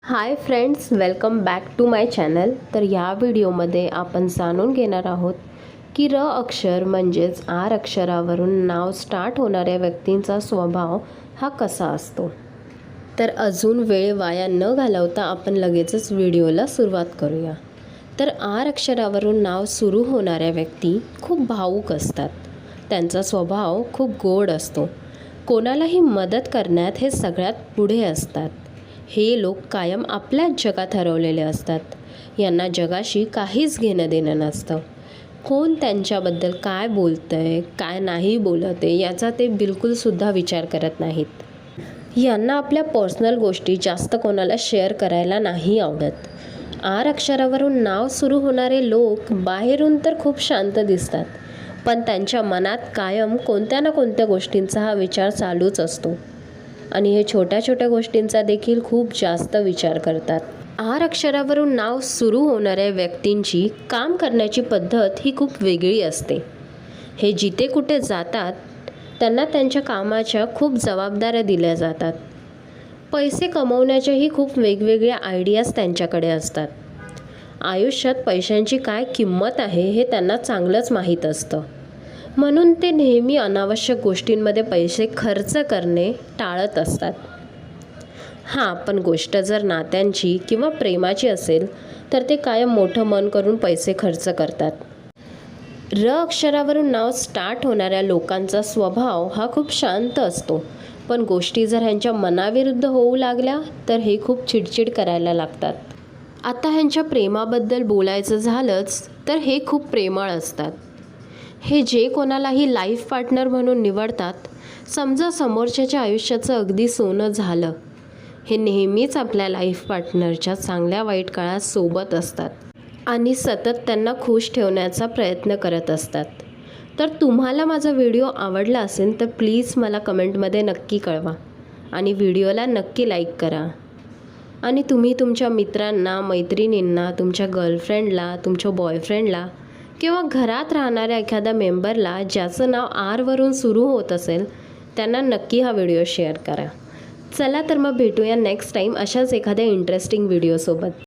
High friends, welcome back to my channel. तर या व्हिडिओमध्ये आपण जाणून घेणार आहोत की र अक्षर म्हणजेच आर अक्षरावरून नाव स्टार्ट होणाऱ्या व्यक्तींचा स्वभाव हा कसा असतो. तर अजून वेळ वाया न घालवता आपण लगेचच व्हिडिओला सुरुवात करूया. तर आर अक्षरावरून नाव सुरू होणाऱ्या व्यक्ती खूप भावूक असतात. त्यांचा स्वभाव खूप गोड असतो. कोणालाही मदत करण्यात हे सगळ्यात पुढे असतात. हे लोक कायम आपल्याच जगात हरवलेले असतात. यांना जगाशी काहीच घेणं देणं नसतं. कोण त्यांच्याबद्दल काय बोलतंय, काय नाही बोलत आहे याचा ते बिलकुलसुद्धा विचार करत नाहीत. यांना आपल्या पर्सनल गोष्टी जास्त कोणाला शेअर करायला नाही आवडत. आर अक्षरावरून नाव सुरू होणारे लोक बाहेरून तर खूप शांत दिसतात, पण त्यांच्या मनात कायम कोणत्या ना कोणत्या गोष्टींचा हा विचार चालूच असतो आणि हे छोट्या छोट्या गोष्टींचा देखील खूप जास्त विचार करतात. आर अक्षरावरून नाव सुरू होणाऱ्या व्यक्तींची काम करण्याची पद्धत ही खूप वेगळी असते. हे जिथे कुठे जातात त्यांना त्यांच्या कामाच्या खूप जबाबदाऱ्या दिल्या जातात. पैसे कमवण्याच्याही खूप वेगवेगळ्या आयडियाज त्यांच्याकडे असतात. आयुष्यात पैशांची काय किंमत आहे हे त्यांना चांगलंच माहीत असतं. म्हणून ते नेहमी अनावश्यक गोष्टींमध्ये पैसे खर्च करणे टाळत असतात. हां, पण गोष्ट जर नात्यांची किंवा प्रेमाची असेल तर ते कायम मोठं मन करून पैसे खर्च करतात. र अक्षरावरून नाव स्टार्ट होणाऱ्या लोकांचा स्वभाव हा खूप शांत असतो, पण गोष्टी जर ह्यांच्या मनाविरुद्ध होऊ लागल्या तर हे खूप चिडचिड करायला लागतात. आता ह्यांच्या प्रेमाबद्दल बोलायचं झालंच तर हे खूप प्रेमळ असतात. हे जे कोणालाही लाईफ पार्टनर म्हणून निवडतात, समजा समोरच्याच्या आयुष्याचं अगदी सोनं झालं, हे नेहमीच आपल्या लाईफ पार्टनरच्या चांगल्या वाईट काळात सोबत असतात आणि सतत त्यांना खुश ठेवण्याचा प्रयत्न करत असतात. तर तुम्हाला माझा व्हिडिओ आवडला असेल तर प्लीज मला कमेंटमध्ये नक्की कळवा आणि व्हिडिओला नक्की लाईक करा. आणि तुम्ही तुमच्या मित्रांना, मैत्रिणींना, तुमच्या गर्लफ्रेंडला, तुमच्या बॉयफ्रेंडला किंवा घरात राहणाऱ्या एखाद्या मेंबरला ज्याचं नाव आरवरून सुरू होत असेल त्यांना नक्की हा व्हिडिओ शेअर करा. चला तर मग भेटूया नेक्स्ट टाईम अशाच एखाद्या इंटरेस्टिंग व्हिडिओसोबत.